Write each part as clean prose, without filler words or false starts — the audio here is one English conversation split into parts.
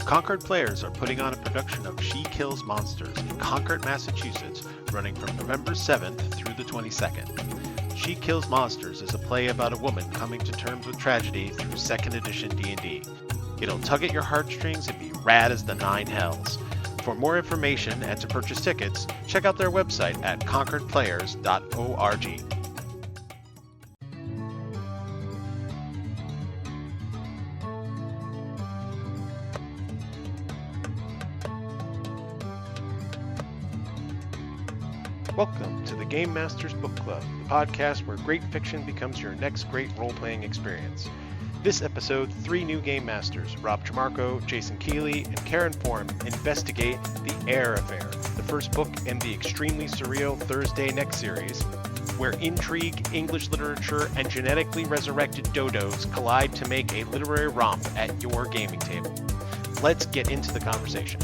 Concord Players are putting on a production of She Kills Monsters in Concord, Massachusetts, running from November 7th through the 22nd. She Kills Monsters is a play about a woman coming to terms with tragedy through 2nd edition D&D. It'll tug at your heartstrings and be rad as the nine hells. For more information and to purchase tickets, check out their website at concordplayers.org. Welcome to the Game Masters Book Club, the podcast where great fiction becomes your next great role-playing experience. This episode, 3 new Game Masters, Rob Trimarco, Jason Keeley, and Keren Form, investigate the Eyre Affair, the first book in the extremely surreal Thursday Next series, where intrigue, English literature, and genetically resurrected dodos collide to make a literary romp at your gaming table. Let's get into the conversation.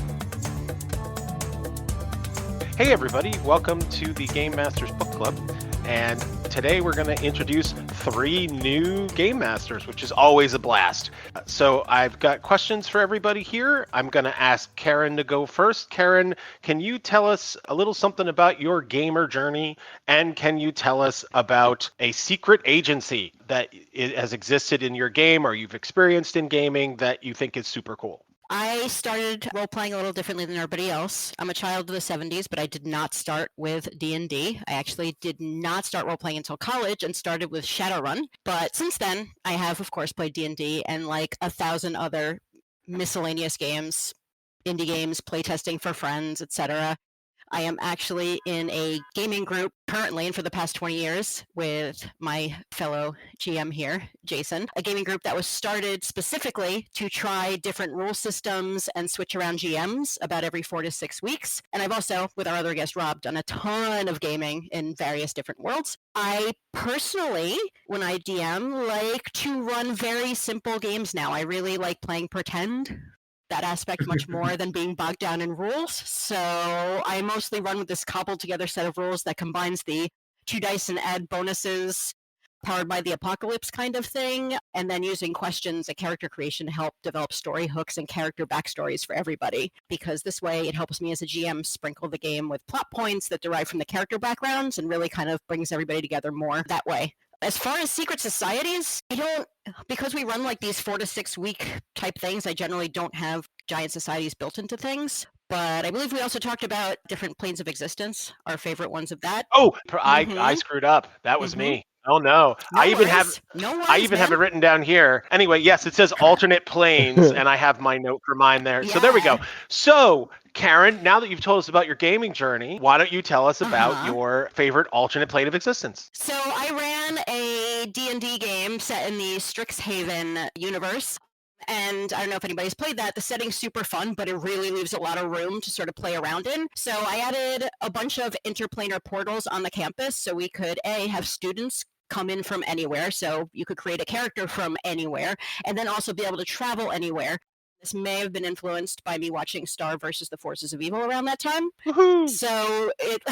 Hey everybody, welcome to the Game Masters Book Club, and today we're going to introduce 3 new Game Masters, which is always a blast. So I've got questions for everybody here. I'm going to ask Keren to go first. Keren, can you tell us a little something about your gamer journey, and can you tell us about a secret agency that has existed in your game or you've experienced in gaming that you think is super cool? I started role-playing a little differently than everybody else. I'm a child of the 70s, but I did not start with D&D. I actually did not start role-playing until college and started with Shadowrun. But since then, I have, of course, played D&D and like 1,000 other miscellaneous games, indie games, playtesting for friends, etc. I am actually in a gaming group currently and for the past 20 years with my fellow GM here, Jason, a gaming group that was started specifically to try different rule systems and switch around GMs about every 4 to 6 weeks. And I've also, with our other guest Rob, done a ton of gaming in various different worlds. I personally, when I DM, like to run very simple games now. I really like playing pretend. That aspect much more than being bogged down in rules. So I mostly run with this cobbled together set of rules that combines the 2 dice and add bonuses powered by the apocalypse kind of thing, and then using questions and character creation to help develop story hooks and character backstories for everybody, because this way it helps me as a GM sprinkle the game with plot points that derive from the character backgrounds and really kind of brings everybody together more that way. As far as secret societies, because we run like these 4 to 6 week type things, I generally don't have giant societies built into things. But I believe we also talked about different planes of existence, our favorite ones of that. Oh, I screwed up. That was me. Oh no. I even have it written down here. Anyway, yes, it says alternate planes, and I have my note for mine there. Yeah. So there we go. So, Keren, now that you've told us about your gaming journey, why don't you tell us about your favorite alternate plane of existence? So I ran a D&D game set in the Strixhaven universe. And I don't know if anybody's played that. The setting's super fun, but it really leaves a lot of room to sort of play around in. So I added a bunch of interplanar portals on the campus so we could, have students come in from anywhere. So you could create a character from anywhere and then also be able to travel anywhere. This may have been influenced by me watching Star versus the Forces of Evil around that time. Woohoo! So it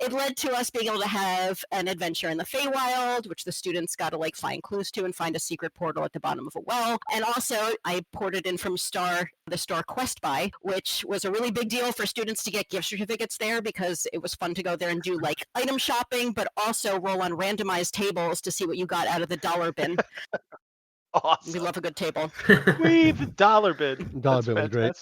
it led to us being able to have an adventure in the Feywild, which the students got to like find clues to and find a secret portal at the bottom of a well. And also I ported in from the Star Quest Buy, which was a really big deal for students to get gift certificates there because it was fun to go there and do like item shopping, but also roll on randomized tables to see what you got out of the dollar bin. Awesome. We love a good table. We the dollar bin. Dollar bin was great.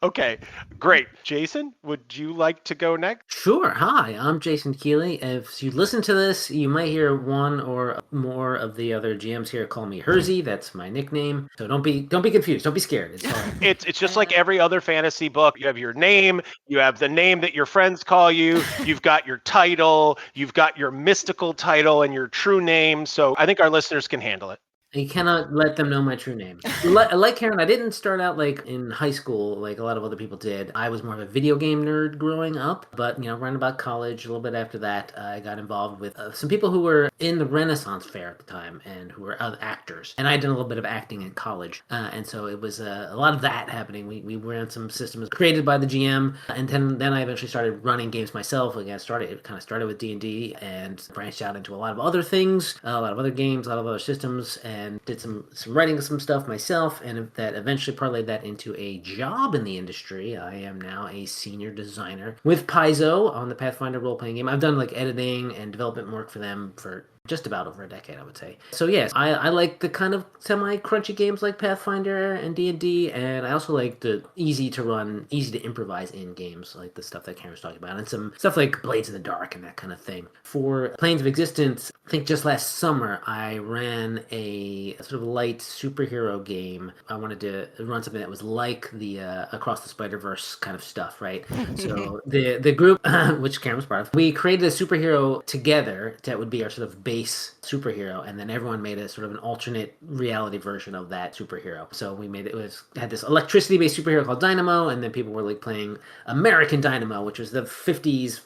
Okay, great. Jason, would you like to go next? Sure. Hi, I'm Jason Keeley. If you listen to this, you might hear one or more of the other GMs here call me Hersey. That's my nickname. So don't be confused. Don't be scared. It's just like every other fantasy book. You have your name, you have the name that your friends call you, you've got your title, you've got your mystical title and your true name. So I think our listeners can handle it. You cannot let them know my true name. Like Keren, I didn't start out like in high school like a lot of other people did. I was more of a video game nerd growing up, but around about college, a little bit after that, I got involved with some people who were in the Renaissance Fair at the time and who were actors. And I did a little bit of acting in college, and so it was a lot of that happening. We ran some systems created by the GM, and then I eventually started running games myself. Again, it kind of started with D&D and branched out into a lot of other things, a lot of other games, a lot of other systems. And and did some writing of some stuff myself, and that eventually parlayed that into a job in the industry. I am now a senior designer with Paizo on the Pathfinder role-playing game. I've done like editing and development work for them for just about over a decade, I would say. So yes, I like the kind of semi-crunchy games like Pathfinder and D&D, and I also like the easy to run, easy to improvise in games, like the stuff that Karen was talking about, and some stuff like Blades in the Dark and that kind of thing. For Planes of Existence, I think just last summer, I ran a sort of light superhero game. I wanted to run something that was like the Across the Spider-Verse kind of stuff, right? So the group, which Karen was part of, we created a superhero together that would be our sort of base superhero, and then everyone made a sort of an alternate reality version of that superhero. So we made had this electricity-based superhero called Dynamo, and then people were like playing American Dynamo, which was the 50s,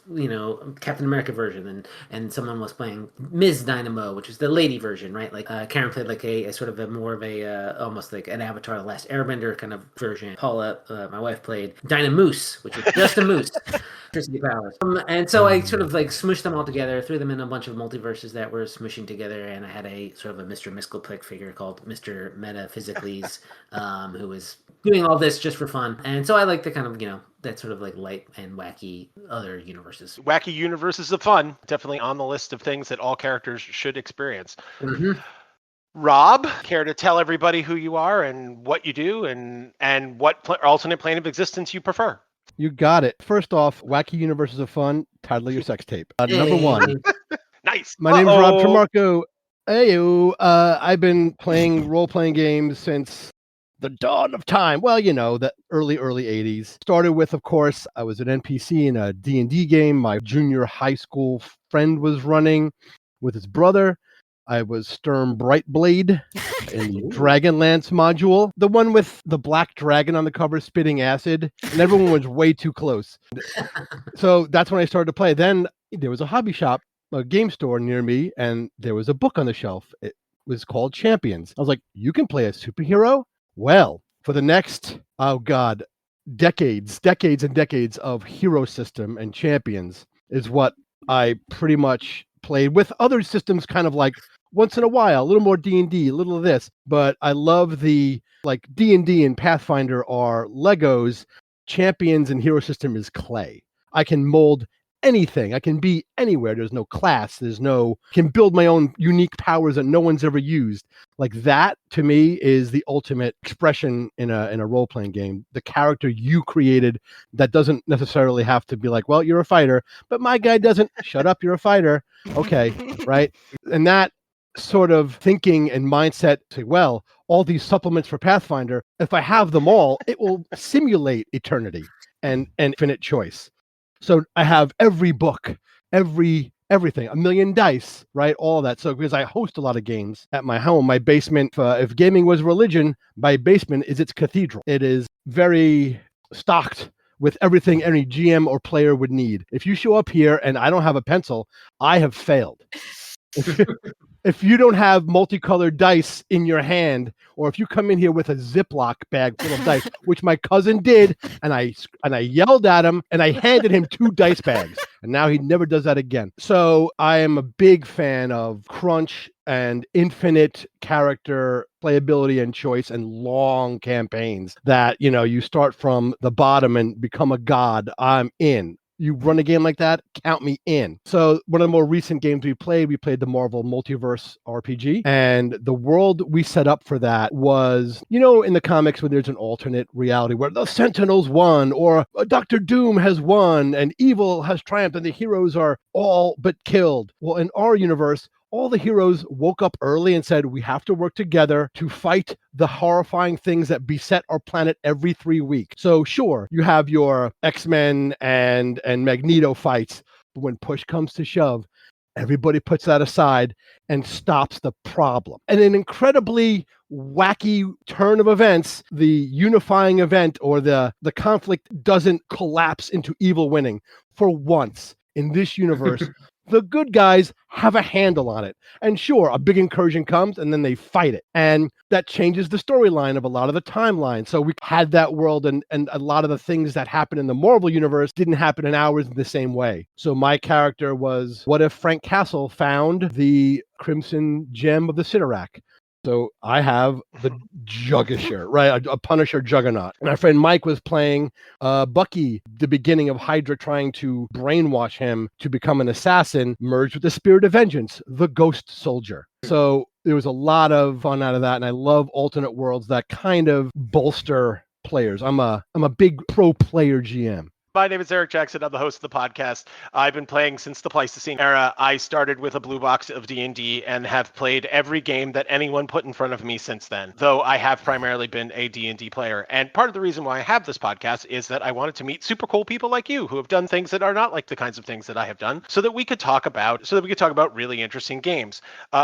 Captain America version, and someone was playing Ms. Dynamo, which is the lady version, right? Like Karen played like a sort of a more of a almost like an Avatar: The Last Airbender kind of version. Paula, my wife, played Dynamoose, which is just a moose. Electricity powers. And so I sort of like smushed them all together, threw them in a bunch of multiverses that were smushing together, and I had a sort of a Mr. Mystical Plick figure called Mr. Metaphysicles, who was doing all this just for fun. And so I like the kind of, that sort of like light and wacky other universes. Wacky universes of fun, definitely on the list of things that all characters should experience. Mm-hmm. Rob, care to tell everybody who you are and what you do and what alternate plane of existence you prefer? You got it. First off, Wacky Universes of Fun, title of your sex tape. Number one. Nice. My name's Rob Trimarco. Heyo. I've been playing role-playing games since the dawn of time. Well, the early 80s. Started with, of course, I was an NPC in a D&D game my junior high school friend was running with his brother. I was Sturm Brightblade in the Dragonlance module, the one with the black dragon on the cover spitting acid, and everyone was way too close. So that's when I started to play. Then there was a hobby shop, a game store near me, and there was a book on the shelf. It was called Champions. I was like, you can play a superhero? Well, for the next, decades and decades of hero system and Champions is what I pretty much played with other systems, kind of like once in a while, a little more D&D, a little of this. But I love the, like, D&D and Pathfinder are Legos. Champions and hero system is clay. I can mold anything. I can be anywhere. There's no class. Can build my own unique powers that no one's ever used. Like, that to me is the ultimate expression in a role-playing game. The character you created that doesn't necessarily have to be like, well, you're a fighter, but my guy doesn't. Shut up, you're a fighter. Okay, right? And that sort of thinking and mindset to, well, all these supplements for Pathfinder, if I have them all, it will simulate eternity and infinite choice. So I have every book, everything, a million dice, right? All of that. So because I host a lot of games at my home, my basement, if gaming was religion, my basement is its cathedral. It is very stocked with everything any GM or player would need. If you show up here and I don't have a pencil, I have failed. If you don't have multicolored dice in your hand, or if you come in here with a Ziploc bag full of dice, which my cousin did, and I yelled at him, and I handed him 2 dice bags, and now he never does that again. So I am a big fan of crunch and infinite character playability and choice and long campaigns that, you start from the bottom and become a god. I'm in. You run a game like that, count me in. So one of the more recent games we played the Marvel Multiverse RPG. And the world we set up for that was, in the comics when there's an alternate reality where the Sentinels won or Dr. Doom has won and evil has triumphed and the heroes are all but killed. Well, in our universe, all the heroes woke up early and said, we have to work together to fight the horrifying things that beset our planet every 3 weeks. So sure, you have your X-Men and Magneto fights, but when push comes to shove, everybody puts that aside and stops the problem. And an incredibly wacky turn of events, the unifying event or the conflict doesn't collapse into evil winning. For once in this universe, the good guys have a handle on it. And sure, a big incursion comes and then they fight it. And that changes the storyline of a lot of the timeline. So we had that world and a lot of the things that happen in the Marvel universe didn't happen in ours in the same way. So my character was, what if Frank Castle found the Crimson Gem of the Sidorak? So I have the Juggisher, right? A Punisher juggernaut. And our friend Mike was playing Bucky, the beginning of Hydra trying to brainwash him to become an assassin, merged with the Spirit of Vengeance, the Ghost Soldier. So there was a lot of fun out of that. And I love alternate worlds that kind of bolster players. I'm a big pro player GM. My name is Eric Jackson. I'm the host of the podcast. I've been playing since the Pleistocene era. I started with a blue box of D&D and have played every game that anyone put in front of me since then, though I have primarily been a D&D player. And part of the reason why I have this podcast is that I wanted to meet super cool people like you who have done things that are not like the kinds of things that I have done, so that we could talk about really interesting games.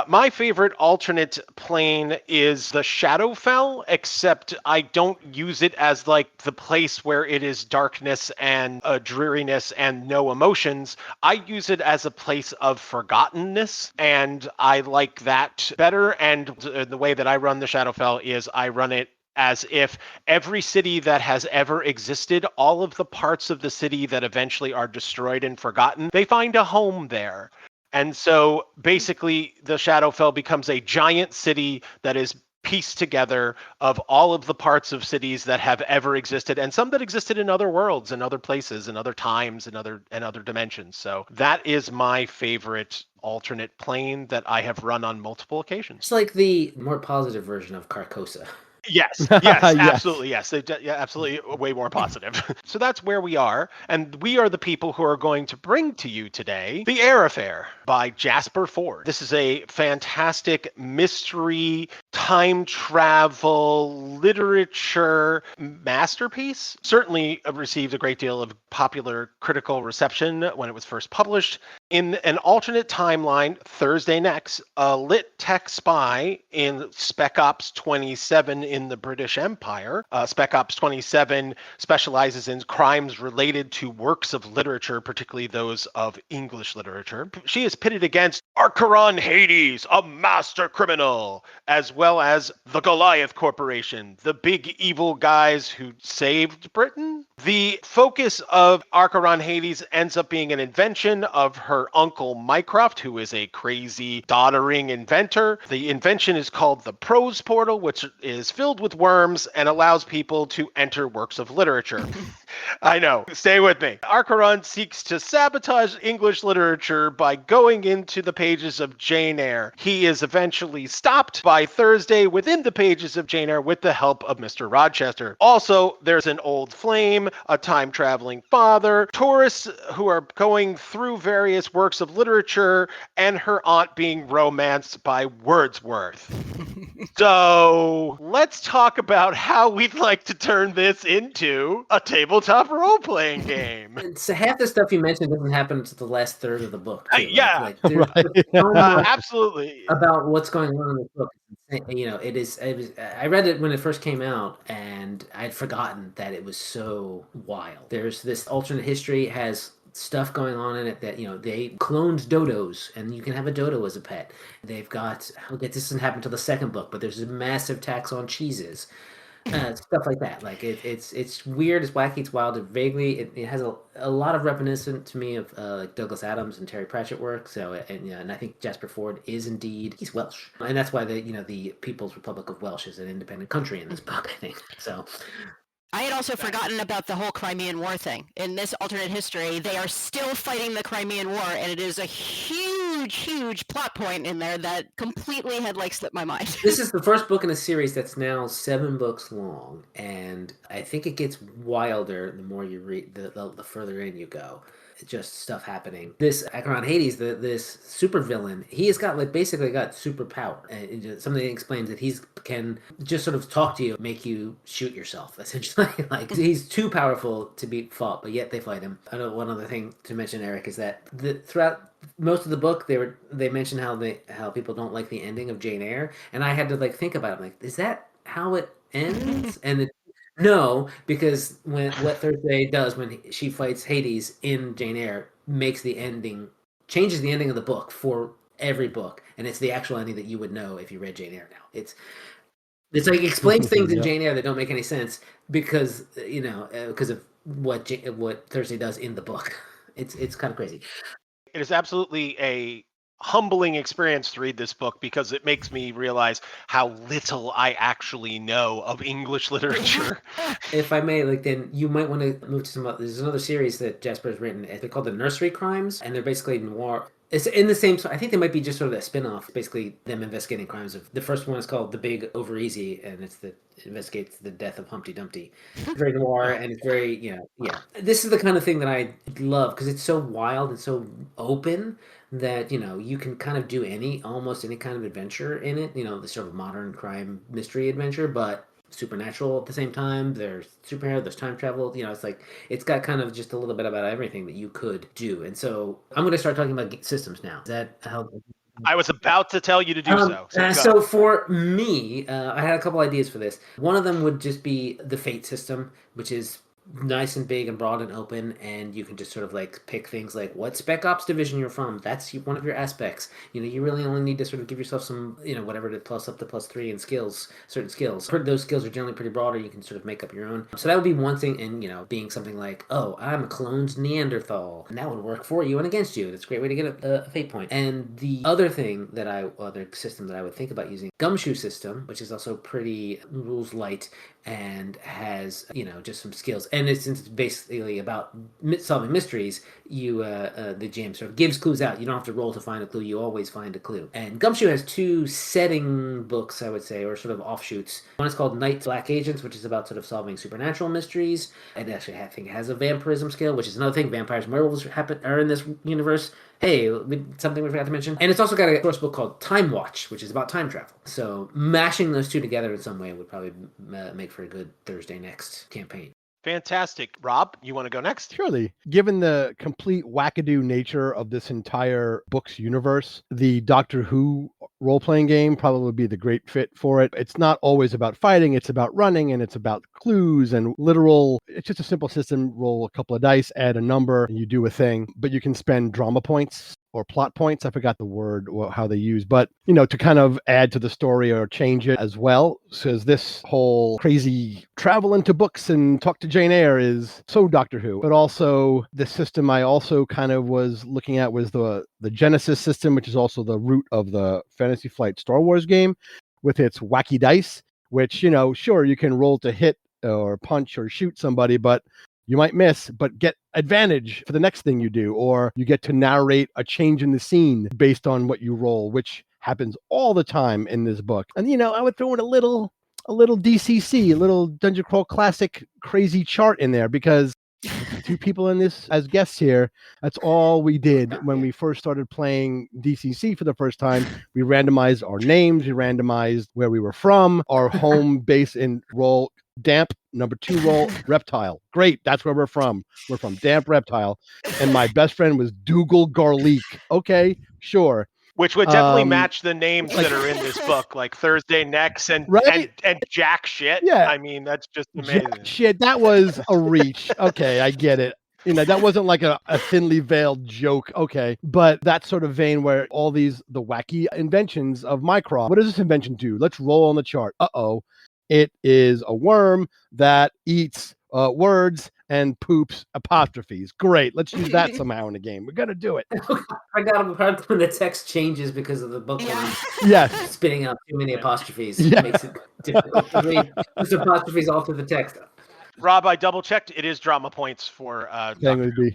My favorite alternate plane is the Shadowfell, except I don't use it as like the place where it is darkness and dreariness and no emotions. I use it as a place of forgottenness, and I like that better. And the way that I run the Shadowfell is I run it as if every city that has ever existed, all of the parts of the city that eventually are destroyed and forgotten, they find a home there. And so basically the Shadowfell becomes a giant city that is pieced together of all of the parts of cities that have ever existed, and some that existed in other worlds and other places and other times and other dimensions. So that is my favorite alternate plane that I have run on multiple occasions. It's like the more positive version of Carcosa. Yes, Yes. absolutely, yes. Yeah, absolutely, way more positive. So that's where we are, and we are the people who are going to bring to you today The Eyre Affair by Jasper Fforde. This is a fantastic mystery, time travel, literature masterpiece. Certainly received a great deal of popular critical reception when it was first published. In an alternate timeline, Thursday next, a LitTech spy in Spec Ops 27 in the British Empire. Spec Ops 27 specializes in crimes related to works of literature, particularly those of English literature. She is pitted against Keren Hades, a master criminal, as well as the Goliath Corporation, the big evil guys who saved Britain. The focus of Keren Hades ends up being an invention of her uncle Mycroft, who is a crazy, doddering inventor. The invention is called the Prose Portal, which is filled with worms and allows people to enter works of literature. I know. Stay with me. Keren seeks to sabotage English literature by going into the pages of Jane Eyre. He is eventually stopped by Thursday within the pages of Jane Eyre with the help of Mr. Rochester. Also, there's an old flame, a time-traveling father, tourists who are going through various works of literature, and her aunt being romanced by Wordsworth. So let's talk about how we'd like to turn this into a tabletop role-playing game. So half the stuff you mentioned doesn't happen until the last third of the book. Too. Yeah, there's Right. so much absolutely. about what's going on in this book. You know, it was. I read it when it first came out, and I'd forgotten that it was so wild. There's this alternate history, has stuff going on in it that, you know, they cloned dodos, and you can have a dodo as a pet. They've got, this doesn't happen until the second book, but there's a massive tax on cheeses. Stuff like that. Like it's weird, it's wacky, it's wild. It has a lot of reminiscent to me of like Douglas Adams and Terry Pratchett work. So and I think Jasper Fforde is indeed, he's Welsh, and that's why the People's Republic of Welsh is an independent country in this book, I think. So I had also forgotten about the whole Crimean War thing. In this alternate history, they are still fighting the Crimean War, and it is a huge plot point in there that completely had slipped my mind. This is the first book in a series that's now 7 books long, and I think it gets wilder the more you read, the further in you go. Just stuff happening. This Keren Hades, this supervillain, he has got basically got superpower. And something explains that he can just sort of talk to you, make you shoot yourself, essentially. He's too powerful to be fought, but yet they fight him. I know one other thing to mention, Eric, is that throughout most of the book, they mention how people don't like the ending of Jane Eyre, and I had to think about it. Is that how it ends? And no, because what Thursday does when she fights Hades in Jane Eyre changes the ending of the book for every book, and it's the actual ending that you would know if you read Jane Eyre now. It's explains things in Jane Eyre that don't make any sense because of what Thursday does in the book. It's kind of crazy. It is absolutely a humbling experience to read this book because it makes me realize how little I actually know of English literature. If I may, like, then you might want to move to some. There's another series that Jasper has written. They're called the Nursery Crimes, and they're basically noir. It's in the same. I think they might be just sort of a spin-off, basically them investigating crimes. Of the first one is called The Big Over Easy, and it investigates the death of Humpty Dumpty. It's very noir, and it's very yeah. This is the kind of thing that I love because it's so wild and so open that you can kind of do almost any kind of adventure in it. The sort of modern crime mystery adventure, but supernatural at the same time. There's superhero, there's time travel. It's like it's got kind of just a little bit about everything that you could do. And so I'm going to start talking about systems now. Is that how? I was about to tell you to do so. So for me, I had a couple ideas for this. One of them would just be the fate system, which is nice and big and broad and open, and you can just sort of like pick things like what spec ops division you're from. That's one of your aspects. You really only need to sort of give yourself some whatever to plus up to +3 in certain skills. Those skills are generally pretty broad, or you can sort of make up your own. So that would be one thing. And being something like, oh, I'm a cloned Neanderthal, and that would work for you and against you. That's a great way to get a fate point. And the other system that I would think about using, Gumshoe system, which is also pretty rules light and has just some skills. And since it's basically about solving mysteries, the GM sort of gives clues out. You don't have to roll to find a clue. You always find a clue. And Gumshoe has 2 setting books, I would say, or sort of offshoots. One is called Night Black Agents, which is about sort of solving supernatural mysteries. And actually, I think it has a vampirism skill, which is another thing. Vampires and werewolves are in this universe. Hey, something we forgot to mention. And it's also got a source book called Time Watch, which is about time travel. So mashing those 2 together in some way would probably make for a good Thursday Next campaign. Fantastic. Rob, you want to go next? Surely. Given the complete wackadoo nature of this entire book's universe, the Doctor Who role-playing game probably would be the great fit for it. It's not always about fighting, it's about running, and it's about clues and it's just a simple system. Roll a couple of dice, add a number, and you do a thing. But you can spend drama points or plot points. I forgot the word or how they use, but to kind of add to the story or change it as well. Says this whole crazy travel into books and talk to Jane Eyre is so Doctor Who. But also the system I also kind of was looking at was the Genesis system, which is also the root of the Fantasy Flight Star Wars game, with its wacky dice, which sure, you can roll to hit or punch or shoot somebody, but you might miss, but get advantage for the next thing you do, or you get to narrate a change in the scene based on what you roll, which happens all the time in this book. And I would throw in a little DCC, a little Dungeon Crawl Classic crazy chart in there, because 2 people in this as guests here, that's all we did when we first started playing DCC for the first time. We randomized our names, we randomized where we were from, our home base, in roll damp, number 2 roll reptile. Great, that's where we're from. We're from damp reptile. And my best friend was Dougal Garlic. Okay, sure. Which would definitely match the names that are in this book, like Thursday Next and Jack Shit. Yeah. I mean, that's just amazing. Jack Shit, that was a reach. Okay, I get it. That wasn't like a thinly veiled joke. Okay. But that sort of vein where all the wacky inventions of Mycroft. What does this invention do? Let's roll on the chart. Uh-oh. It is a worm that eats words and poops apostrophes. Great. Let's use that somehow in the game. We're going to do it. I got a hard when the text changes because of the bookworm. Yes. Spitting out too many apostrophes. Yeah. Makes it difficult to read. Those apostrophes all through the text. Rob, I double checked. It is drama points for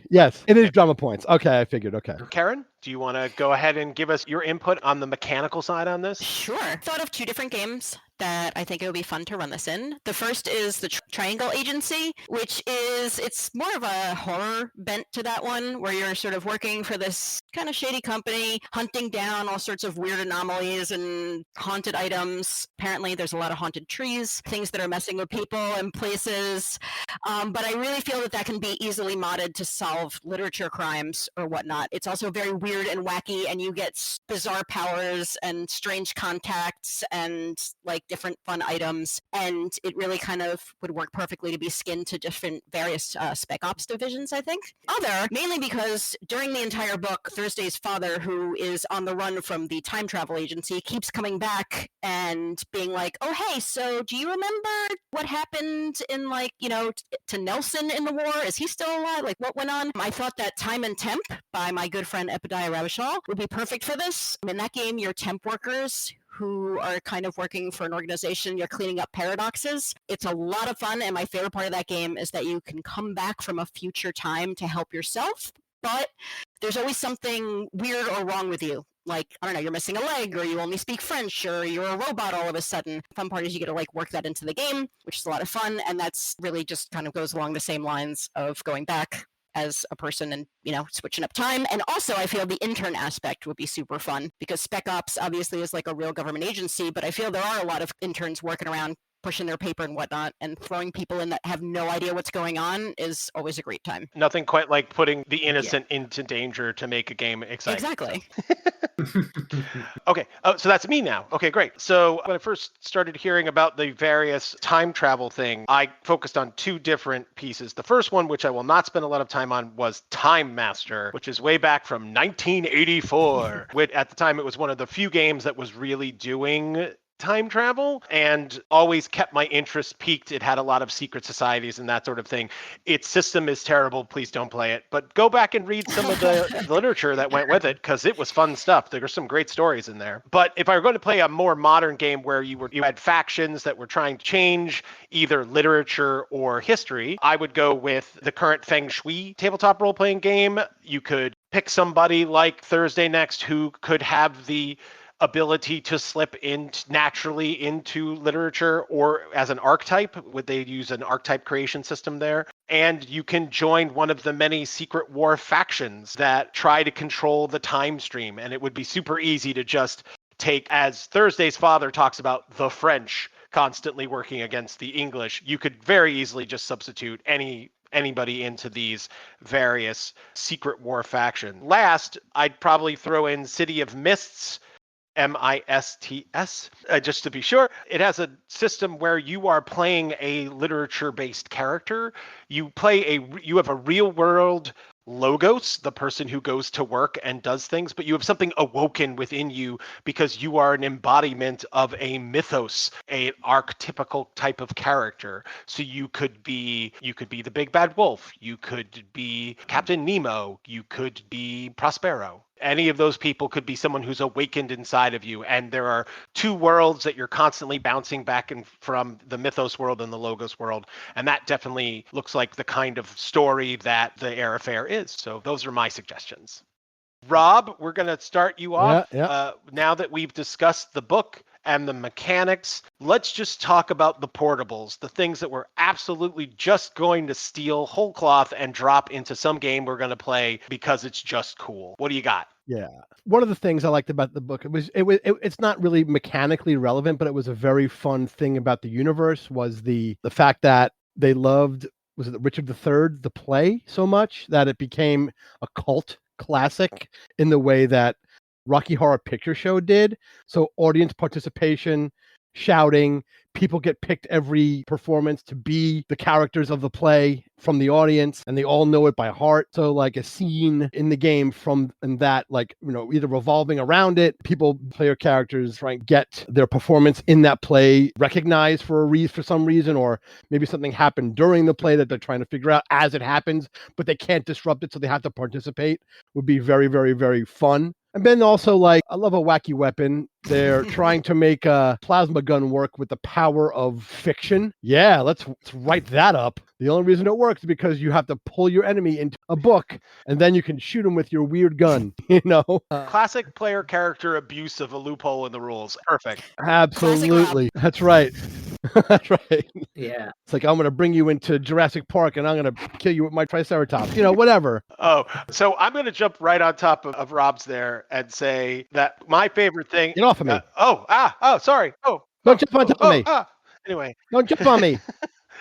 Yes, it is drama points. Okay, I figured. Okay. Keren, do you want to go ahead and give us your input on the mechanical side on this? Sure. Thought of 2 different games that I think it would be fun to run this in. The first is the Triangle Agency, which it's more of a horror bent to that one, where you're sort of working for this kind of shady company, hunting down all sorts of weird anomalies and haunted items. Apparently there's a lot of haunted trees, things that are messing with people and places. But I really feel that can be easily modded to solve literature crimes or whatnot. It's also very weird and wacky, and you get bizarre powers and strange contacts and like different fun items, and it really kind of would work perfectly to be skinned to different various spec ops divisions, I think. Other, mainly because during the entire book, Thursday's father, who is on the run from the time travel agency, keeps coming back and being like, oh, hey, so do you remember what happened in, like, you know, to Nelson in the war? Is he still alive? Like, what went on? I thought that Time and Temp by my good friend Epodiah Ravishal would be perfect for this. In that game, you're temp workers who are kind of working for an organization. You're cleaning up paradoxes. It's a lot of fun, and my favorite part of that game is that you can come back from a future time to help yourself, but there's always something weird or wrong with you. Like, I don't know, you're missing a leg, or you only speak French, or you're a robot all of a sudden. Fun part is you get to, like, work that into the game, which is a lot of fun, and that's really just kind of goes along the same lines of going back as a person and, you know, switching up time. And also, I feel the intern aspect would be super fun, because Spec Ops obviously is like a real government agency, but I feel there are a lot of interns working around pushing their paper and whatnot, and throwing people in that have no idea what's going on is always a great time. Nothing quite like putting the innocent into danger to make a game exciting. Exactly. Okay, so that's me now. Okay, great. So when I first started hearing about the various time travel thing, I focused on two different pieces. The first one, which I will not spend a lot of time on, was Time Master, which is way back from 1984. Which at the time, it was one of the few games that was really doing time travel and always kept my interest peaked. It had a lot of secret societies and that sort of thing. Its system is terrible. Please don't play it. But go back and read some of the literature that went with it, because it was fun stuff. There were some great stories in there. But if I were going to play a more modern game where you had factions that were trying to change either literature or history, I would go with the current Feng Shui tabletop role-playing game. You could pick somebody like Thursday Next who could have the ability to slip in naturally into literature, or as an archetype. Would they use an archetype creation system there? And you can join one of the many secret war factions that try to control the time stream. And it would be super easy to just take, as Thursday's father talks about, the French constantly working against the English. You could very easily just substitute anybody into these various secret war factions. Last, I'd probably throw in City of Mists, MISTS, just to be sure. It has a system where you are playing a literature-based character. You have a real-world logos, the person who goes to work and does things, but you have something awoken within you because you are an embodiment of a mythos, an archetypical type of character. So you could be the big bad wolf, you could be Captain Nemo, you could be Prospero. Any of those people could be someone who's awakened inside of you. And there are two worlds that you're constantly bouncing back and from, the mythos world and the logos world. And that definitely looks like the kind of story that the Eyre Affair is. So those are my suggestions. Rob, we're going to start you off. Yeah. Now that we've discussed the book and the mechanics, let's just talk about the portables, the things that we're absolutely just going to steal whole cloth and drop into some game we're going to play because it's just cool. What do you got? Yeah. One of the things I liked about the book, it's not really mechanically relevant, but it was a very fun thing about the universe, was the fact that they loved, was it Richard III, the play, so much that it became a cult classic in the way that Rocky Horror Picture Show did. So audience participation, shouting, people get picked every performance to be the characters of the play from the audience, and they all know it by heart. So like a scene in the game and that, like, you know, either revolving around it, people, player characters, try and get their performance in that play recognized for some reason, or maybe something happened during the play that they're trying to figure out as it happens, but they can't disrupt it, so they have to participate, would be very, very, very fun. And then also, like, I love a wacky weapon. They're trying to make a plasma gun work with the power of fiction. Yeah, let's write that up. The only reason it works is because you have to pull your enemy into a book, and then you can shoot him with your weird gun, you know? Classic player character abuse of a loophole in the rules. Perfect. Absolutely. That's right. That's right. Yeah. It's like, I'm going to bring you into Jurassic Park and I'm going to kill you with my Triceratops, you know, whatever. Oh, so I'm going to jump right on top of Rob's there and say that my favorite thing. Get off of me. Sorry. Don't jump on top of me. Anyway. Don't jump on me.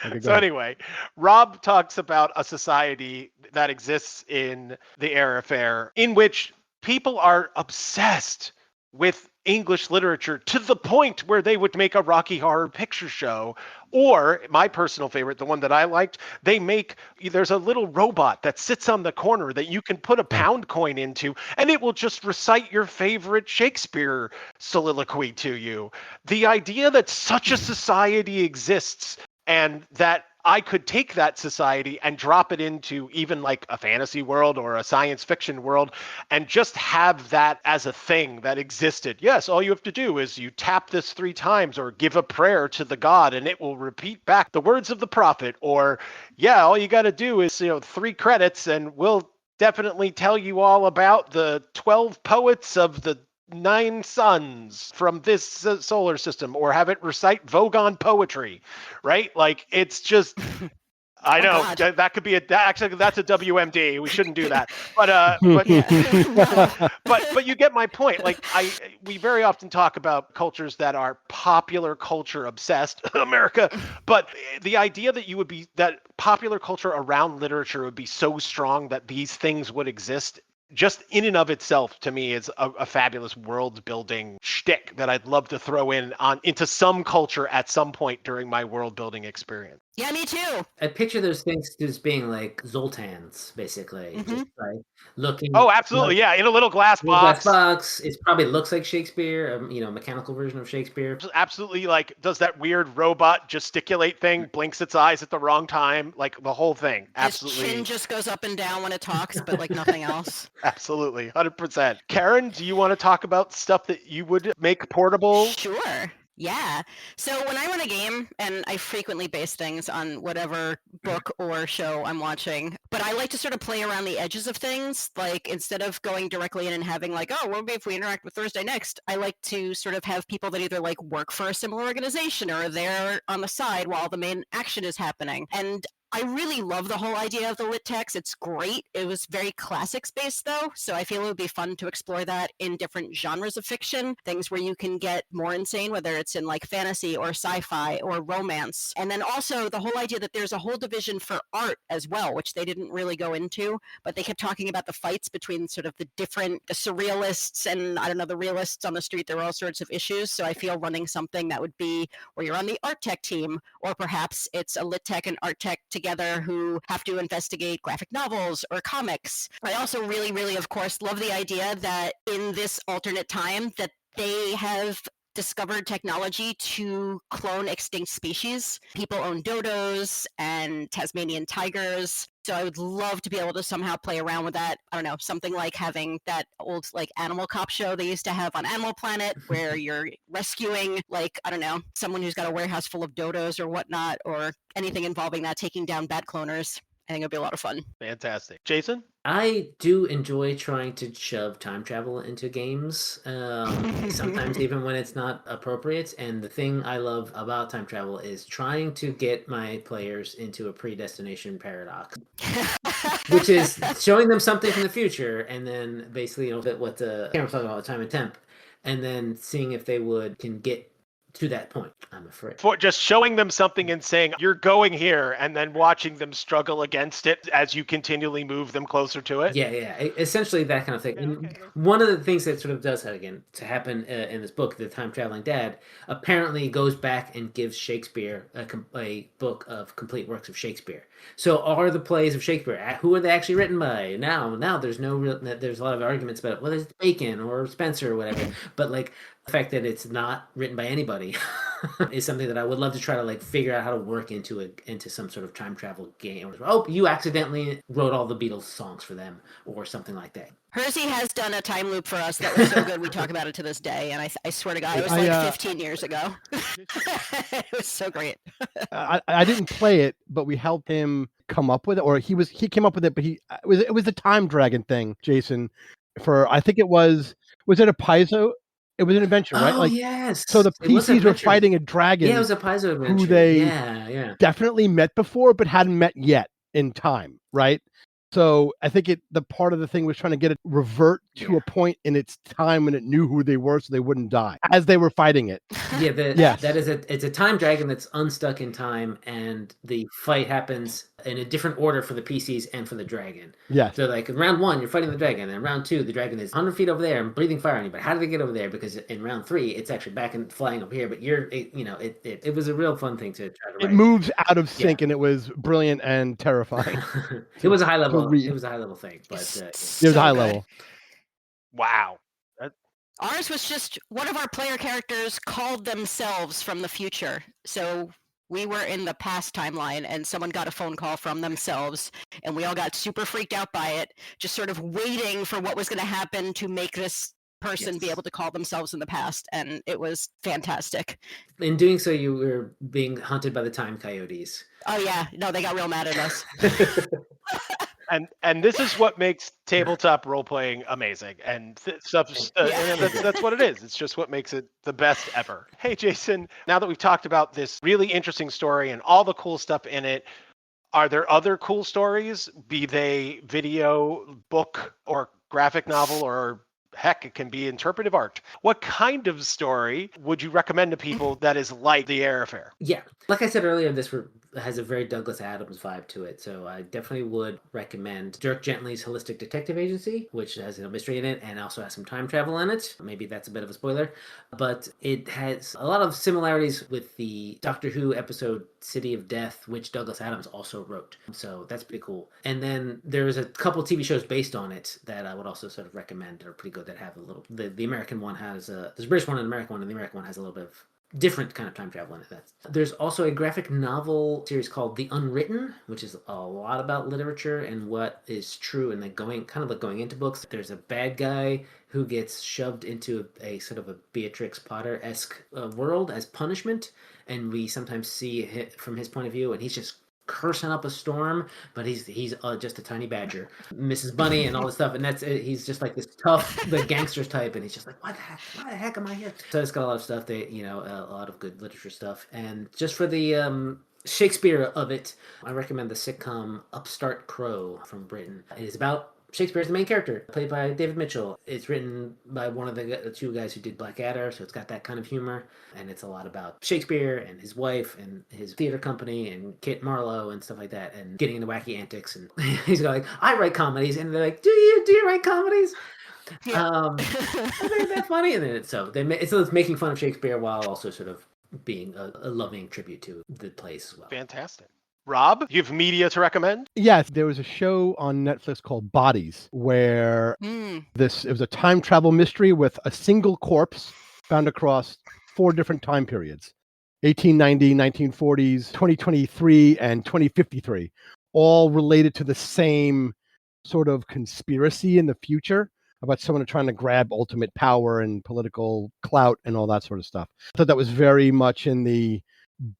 Okay, so anyway, Rob talks about a society that exists in the Eyre Affair in which people are obsessed with English literature to the point where they would make a Rocky Horror Picture Show. Or my personal favorite, the one that I liked, there's a little robot that sits on the corner that you can put a pound coin into, and it will just recite your favorite Shakespeare soliloquy to you. The idea that such a society exists and that I could take that society and drop it into even like a fantasy world or a science fiction world and just have that as a thing that existed. Yes, all you have to do is you tap this 3 times or give a prayer to the god and it will repeat back the words of the prophet. Or, yeah, all you got to do is, 3 credits and we'll definitely tell you all about the 12 poets of the 9 suns from this solar system, or have it recite Vogon poetry, right? Like, it's just, I know that could be actually that's a WMD. We shouldn't do that. But you get my point. Like, we very often talk about cultures that are popular culture obsessed, America, but the idea that popular culture around literature would be so strong that these things would exist, just in and of itself, to me, is a fabulous world building shtick that I'd love to throw into some culture at some point during my world building experience. Yeah, me too. I picture those things as being like Zoltans, basically. Just like looking. Oh, absolutely. Yeah. In a little glass box. It probably looks like Shakespeare, mechanical version of Shakespeare. Absolutely. Like, does that weird robot gesticulate thing, blinks its eyes at the wrong time? Like, the whole thing. Absolutely. His chin just goes up and down when it talks, but like nothing else. Absolutely. 100%. Keren, do you want to talk about stuff that you would make portable? Sure. Yeah. So when I run a game, and I frequently base things on whatever book or show I'm watching, but I like to sort of play around the edges of things. Like, instead of going directly in and having like, oh, what if we interact with Thursday next? I like to sort of have people that either like work for a similar organization or they're on the side while the main action is happening. And I really love the whole idea of the LitTechs. It's great. It was very classics based though, so I feel it would be fun to explore that in different genres of fiction, things where you can get more insane, whether it's in like fantasy or sci-fi or romance. And then also the whole idea that there's a whole division for art as well, which they didn't really go into, but they kept talking about the fights between sort of the surrealists and, I don't know, the realists on the street. There were all sorts of issues, so I feel running something that would be where you're on the art tech team, or perhaps it's a LitTech and art tech together who have to investigate graphic novels or comics. I also really, really, of course, love the idea that in this alternate time that they have discovered technology to clone extinct species. People own dodos and Tasmanian tigers. So I would love to be able to somehow play around with that. I don't know, something like having that old like Animal Cop show they used to have on Animal Planet, where you're rescuing, like, I don't know, someone who's got a warehouse full of dodos or whatnot, or anything involving that, taking down bat cloners. I think it'd be a lot of fun. Fantastic. Jason? I do enjoy trying to shove time travel into games, sometimes even when it's not appropriate. And the thing I love about time travel is trying to get my players into a predestination paradox, which is showing them something from the future and then basically, what the camera's talking about, time and temp, and then seeing if they can get to that point, I'm afraid. For just showing them something and saying, you're going here, and then watching them struggle against it as you continually move them closer to it. Yeah. Essentially that kind of thing. Okay. One of the things that sort of does to happen in this book, The Time Traveling Dad, apparently goes back and gives Shakespeare a book of complete works of Shakespeare. So are the plays of Shakespeare, who are they actually written by? Now there's there's a lot of arguments about whether it's Bacon or Spencer or whatever, but like, the fact that it's not written by anybody is something that I would love to try to like figure out how to work into some sort of time travel game. Oh, you accidentally wrote all the Beatles songs for them or something like that. Hersey has done a time loop for us that was so good we talk about it to this day, and I swear to God, it was like 15 years ago. It was so great. I didn't play it, but we helped him come up with it, or he came up with it, but it was the time dragon thing, Jason. I think it was it a Paizo? It was an adventure, right? Oh, yes. So the PCs were fighting a dragon. Yeah, it was a Paizo adventure. Who they definitely met before, but hadn't met yet in time, right? So I think the part of the thing was trying to get it revert to a point in its time when it knew who they were, so they wouldn't die as they were fighting it. Yeah, it's a time dragon that's unstuck in time, and the fight happens in a different order for the PCs and for the dragon. Yes. So like in round 1, you're fighting the dragon, and in round 2, the dragon is 100 feet over there and breathing fire on you. But how did they get over there? Because in round 3, it's actually back and flying up here. But it was a real fun thing to try to write. It moves out of sync, and it was brilliant and terrifying. It was a high level. read. It was a high level thing, but It was a high level. Wow. Ours was just one of our player characters called themselves from the future. So we were in the past timeline and someone got a phone call from themselves and we all got super freaked out by it, just sort of waiting for what was going to happen to make this person be able to call themselves in the past. And it was fantastic. In doing so, you were being hunted by the time coyotes. Oh yeah, no, they got real mad at us. And this is what makes tabletop role playing amazing, and that's what it is. It's just what makes it the best ever. Hey Jason, now that we've talked about this really interesting story and all the cool stuff in it, are there other cool stories, be they video, book, or graphic novel, or heck, it can be interpretive art? What kind of story would you recommend to people that is like the Eyre Affair? Yeah, like I said earlier, this has a very Douglas Adams vibe to it, so I definitely would recommend Dirk Gently's Holistic Detective Agency, which has a mystery in it and also has some time travel in it. Maybe that's a bit of a spoiler, but it has a lot of similarities with the Doctor Who episode City of Death, which Douglas Adams also wrote, so that's pretty cool. And then there's a couple TV shows based on it that I would also sort of recommend. They're pretty good, that have a little, the American one has there's a British one and an American one, and the American one has a little bit of different kind of time travel in it. There's also a graphic novel series called The Unwritten, which is a lot about literature and what is true, and going into books. There's a bad guy who gets shoved into a sort of a Beatrix Potter-esque world as punishment, and we sometimes see it from his point of view, and he's just cursing up a storm, but he's just a tiny badger, Mrs. Bunny, and all this stuff, and that's it. He's just like this tough, the gangsters type, and he's just like, why the heck am I here? So it's got a lot of stuff that a lot of good literature stuff, and just for the Shakespeare of it, I recommend the sitcom Upstart Crow from Britain. It is about Shakespeare's the main character, played by David Mitchell. It's written by one of the two guys who did Blackadder, so it's got that kind of humor. And it's a lot about Shakespeare and his wife and his theater company and Kit Marlowe and stuff like that, and getting into wacky antics. And he's like, I write comedies. And they're like, do you write comedies? Yeah. Isn't that funny? And then so it's making fun of Shakespeare while also sort of being a loving tribute to the place as well. Fantastic. Rob, you have media to recommend? Yes, there was a show on Netflix called Bodies, where it was a time travel mystery with a single corpse found across 4 different time periods: 1890, 1940s, 2023, and 2053, all related to the same sort of conspiracy in the future about someone trying to grab ultimate power and political clout and all that sort of stuff. I thought that was very much in the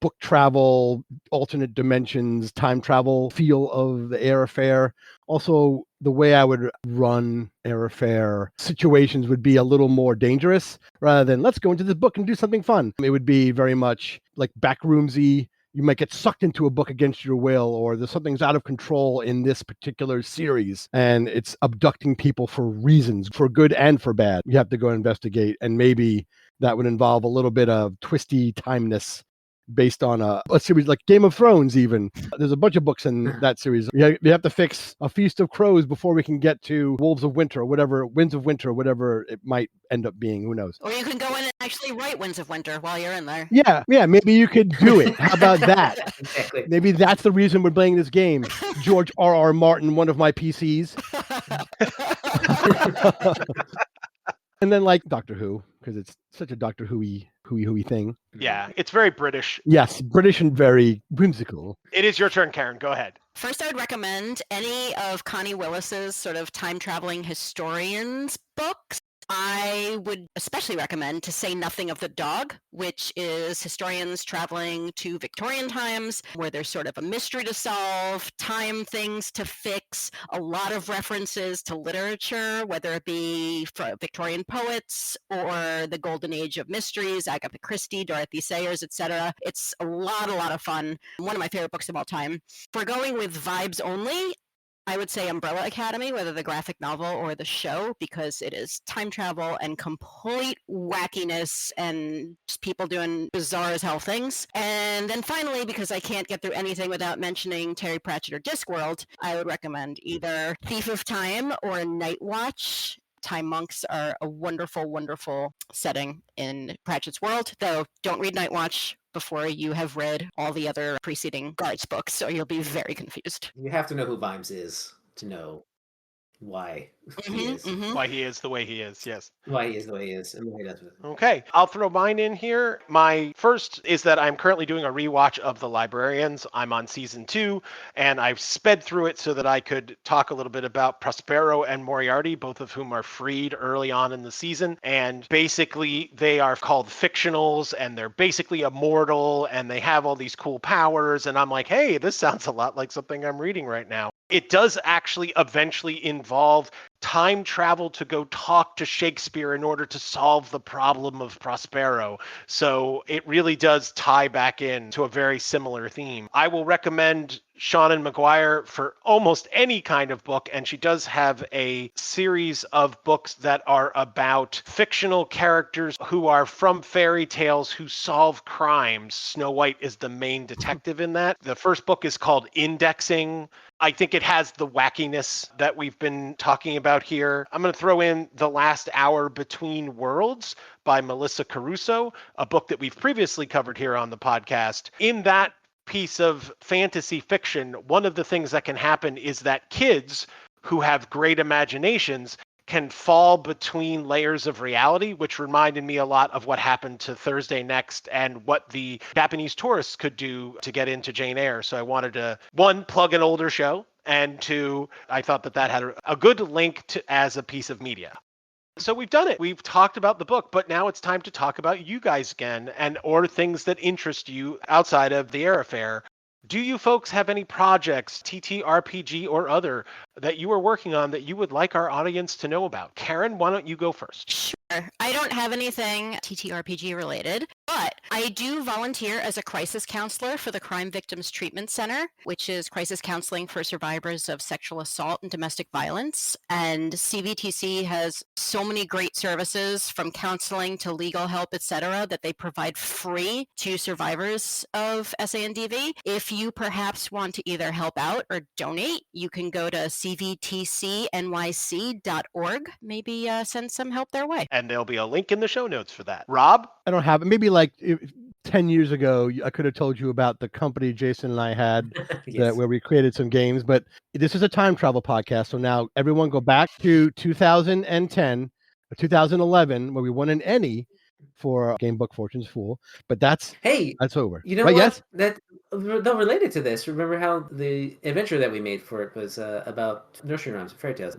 book travel, alternate dimensions, time travel feel of the Eyre Affair. Also, the way I would run Eyre Affair situations would be a little more dangerous rather than let's go into this book and do something fun. It would be very much like backroomsy. You might get sucked into a book against your will, or there's something's out of control in this particular series and it's abducting people for reasons, for good and for bad. You have to go investigate, and maybe that would involve a little bit of twisty timeness based on a series like Game of Thrones even. There's a bunch of books in that series. You have to fix a Feast of Crows before we can get to Wolves of Winter, or whatever, Winds of Winter, whatever it might end up being. Who knows? Or you can go in and actually write Winds of Winter while you're in there. Yeah, maybe you could do it. How about that? Exactly. Maybe that's the reason we're playing this game. George R.R. Martin, one of my PCs. And then like Doctor Who, because it's such a Doctor Who-y thing. Yeah, it's very British. Yes, British and very whimsical. It is your turn, Karen. Go ahead. First, I would recommend any of Connie Willis's sort of time-traveling historians books. I would especially recommend To Say Nothing of the Dog, which is historians traveling to Victorian times, where there's sort of a mystery to solve, time things to fix, a lot of references to literature, whether it be from Victorian poets or the golden age of mysteries, Agatha Christie, Dorothy Sayers, etc. It's a lot of fun. One of my favorite books of all time. If we're going with vibes only, I would say Umbrella Academy, whether the graphic novel or the show, because it is time travel and complete wackiness and just people doing bizarre as hell things. And then finally, because I can't get through anything without mentioning Terry Pratchett or Discworld, I would recommend either Thief of Time or Night Watch. Time monks are a wonderful, wonderful setting in Pratchett's world, though don't read Night Watch before you have read all the other preceding Guards books, so you'll be very confused. You have to know who Vimes is to know why he is. Why he is the way he is, yes. Why he is the way he is and what he does with it. Okay, I'll throw mine in here. My first is that I'm currently doing a rewatch of The Librarians. I'm on season 2, and I've sped through it so that I could talk a little bit about Prospero and Moriarty, both of whom are freed early on in the season. And basically, they are called fictionals, and they're basically immortal, and they have all these cool powers. And I'm like, hey, this sounds a lot like something I'm reading right now. It does actually eventually involve time travel to go talk to Shakespeare in order to solve the problem of Prospero. So it really does tie back in to a very similar theme. I will recommend Seanan McGuire for almost any kind of book, and she does have a series of books that are about fictional characters who are from fairy tales who solve crimes. Snow White is the main detective in that. The first book is called Indexing. I think it has the wackiness that we've been talking about here. I'm going to throw in The Last Hour Between Worlds by Melissa Caruso, a book that we've previously covered here on the podcast. In that piece of fantasy fiction, one of the things that can happen is that kids who have great imaginations can fall between layers of reality, which reminded me a lot of what happened to Thursday Next and what the Japanese tourists could do to get into Jane Eyre. So I wanted to, one, plug an older show, and two, I thought that that had a good link to as a piece of media. So we've done it. We've talked about the book, but now it's time to talk about you guys again, and or things that interest you outside of the Eyre Affair. Do you folks have any projects, TTRPG or other, that you are working on that you would like our audience to know about? Keren, why don't you go first? Sure. I don't have anything TTRPG related, but I do volunteer as a crisis counselor for the Crime Victims Treatment Center, which is crisis counseling for survivors of sexual assault and domestic violence. And CVTC has so many great services, from counseling to legal help, etc., that they provide free to survivors of SANDV. If you perhaps want to either help out or donate, you can go to cvtcnyc.org. Maybe send some help their way. And there'll be a link in the show notes for that. Rob? I don't have it. Maybe like 10 years ago, I could have told you about the company Jason and I had Yes. where we created some games, but this is a time travel podcast. So now everyone go back to 2010 or 2011 where we won an Emmy for Game Book Fortune's Fool, but that's over. You know But what? yes, That though related to this, remember how the adventure that we made for it was about nursery rhymes, fairy tales,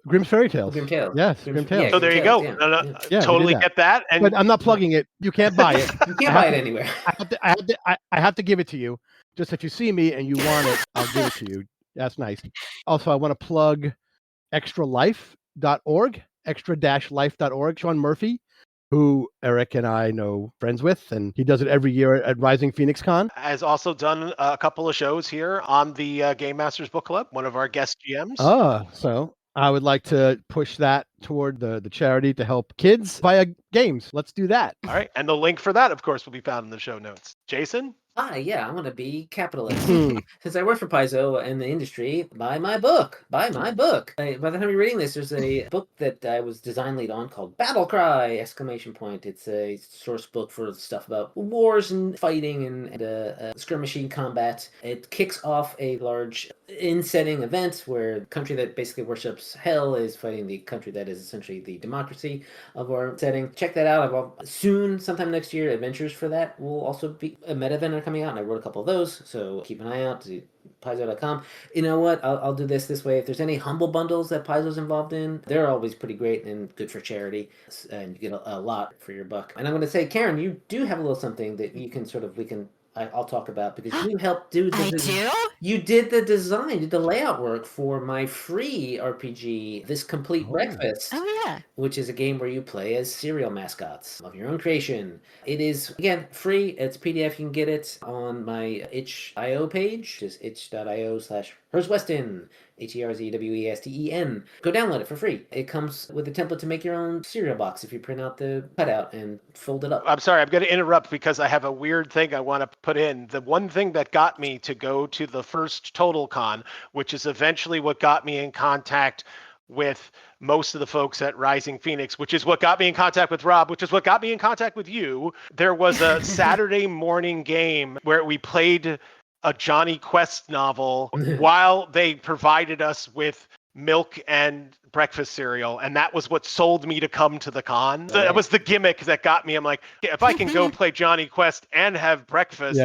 Grimm's Fairy Tales. Grim Tales. Yes, Grim Tales. Yeah, So there Grim you Tales, go. yeah. No, Yeah, we totally did that. get that. And But I'm not plugging it. You can't buy it. You can't buy it anywhere. I have to give it to you. Just if you see me and you want it, I'll give it to you. That's nice. Also, I want to plug extralife.org, extra-life.org. Sean Murphy, who Eric and I know friends with, and he does it every year at Rising Phoenix Con. has also done a couple of shows here on the Game Masters Book Club, one of our guest GMs. So I would like to push that toward the charity to help kids via games. Let's do that. All right. And the link for that, of course, will be found in the show notes. Jason? Yeah, I want to be capitalist. Since I work for Paizo in the industry, buy my book. Buy my book. By the time you're reading this, there's a book that I was design lead on called Battle Cry! It's a source book for stuff about wars and fighting and skirmishing combat. It kicks off a large in-setting event where the country that basically worships hell is fighting the country that is essentially the democracy of our setting. Check that out. Soon, sometime next year, adventures for that will also be a meta event coming out, and I wrote a couple of those, so keep an eye out to Paizo.com. You know what? I'll do this way. If there's any humble bundles that Paizo's involved in, they're always pretty great and good for charity, and you get a lot for your buck. And I'm going to say, Keren, you do have a little something that you can I'll talk about, because you helped do You did the design, did the layout work for my free RPG, This Complete Breakfast. Oh, yeah. Which is a game where you play as cereal mascots of your own creation. It is, again, free. It's PDF. You can get it on my itch.io page, which is itch.io/HersWeston. HERZWESTEN. Go download it for free. It comes with a template to make your own cereal box if you print out the cutout and fold it up. I'm sorry, I'm going to interrupt because I have a weird thing I want to put in. The one thing that got me to go to the first Total Con, which is eventually what got me in contact with most of the folks at Rising Phoenix, which is what got me in contact with Rob, which is what got me in contact with you. There was a Saturday morning game where we played a Johnny Quest novel while they provided us with milk and breakfast cereal, and that was what sold me to come to the con. So that was the gimmick that got me. I'm like, if I can go play Johnny Quest and have breakfast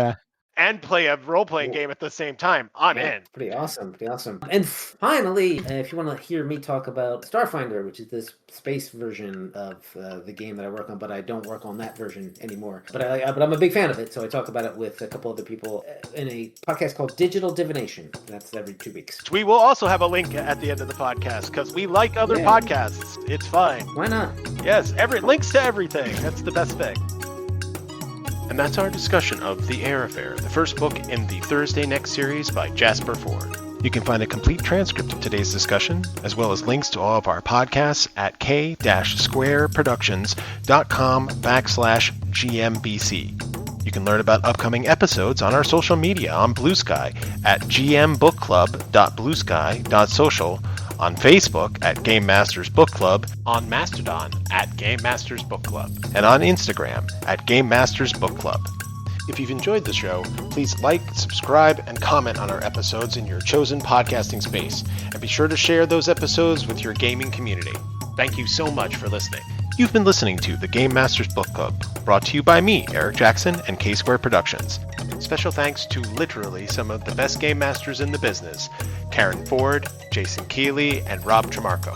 and play a role-playing game at the same time, I'm in. Pretty awesome. And finally, if you want to hear me talk about Starfinder, which is this space version of the game that I work on, but I don't work on that version anymore. But I'm a big fan of it, so I talk about it with a couple other people in a podcast called Digital Divination. That's every 2 weeks. We will also have a link at the end of the podcast, because we like other podcasts. It's fine. Why not? Yes, links to everything. That's the best thing. And that's our discussion of The Eyre Affair, the first book in the Thursday Next series by Jasper Fforde. You can find a complete transcript of today's discussion, as well as links to all of our podcasts at k-squareproductions.com/GMBC. You can learn about upcoming episodes on our social media on Blue Sky at gmbookclub.bluesky.social, on Facebook at Game Masters Book Club, on Mastodon at Game Masters Book Club, and on Instagram at Game Masters Book Club. If you've enjoyed the show, please like, subscribe, and comment on our episodes in your chosen podcasting space, and be sure to share those episodes with your gaming community. Thank you so much for listening. You've been listening to the Game Masters Book Club, brought to you by me, Eric Jackson, and K-Square Productions. Special thanks to literally some of the best game masters in the business, Keren Form, Jason Keeley, and Rob Trimarco.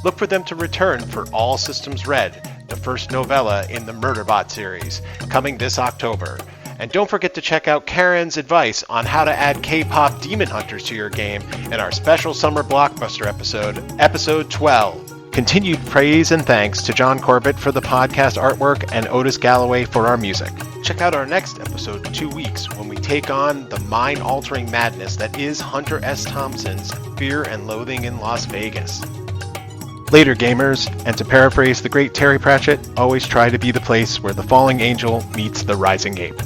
Look for them to return for All Systems Red, the first novella in the Murderbot series, coming this October. And don't forget to check out Karen's advice on how to add K-pop Demon Hunters to your game in our special summer blockbuster episode, episode 12. Continued praise and thanks to John Corbett for the podcast artwork and Otis Galloway for our music. Check out our next episode in 2 weeks when we take on the mind-altering madness that is Hunter S. Thompson's Fear and Loathing in Las Vegas. Later, gamers, and to paraphrase the great Terry Pratchett, always try to be the place where the falling angel meets the rising ape.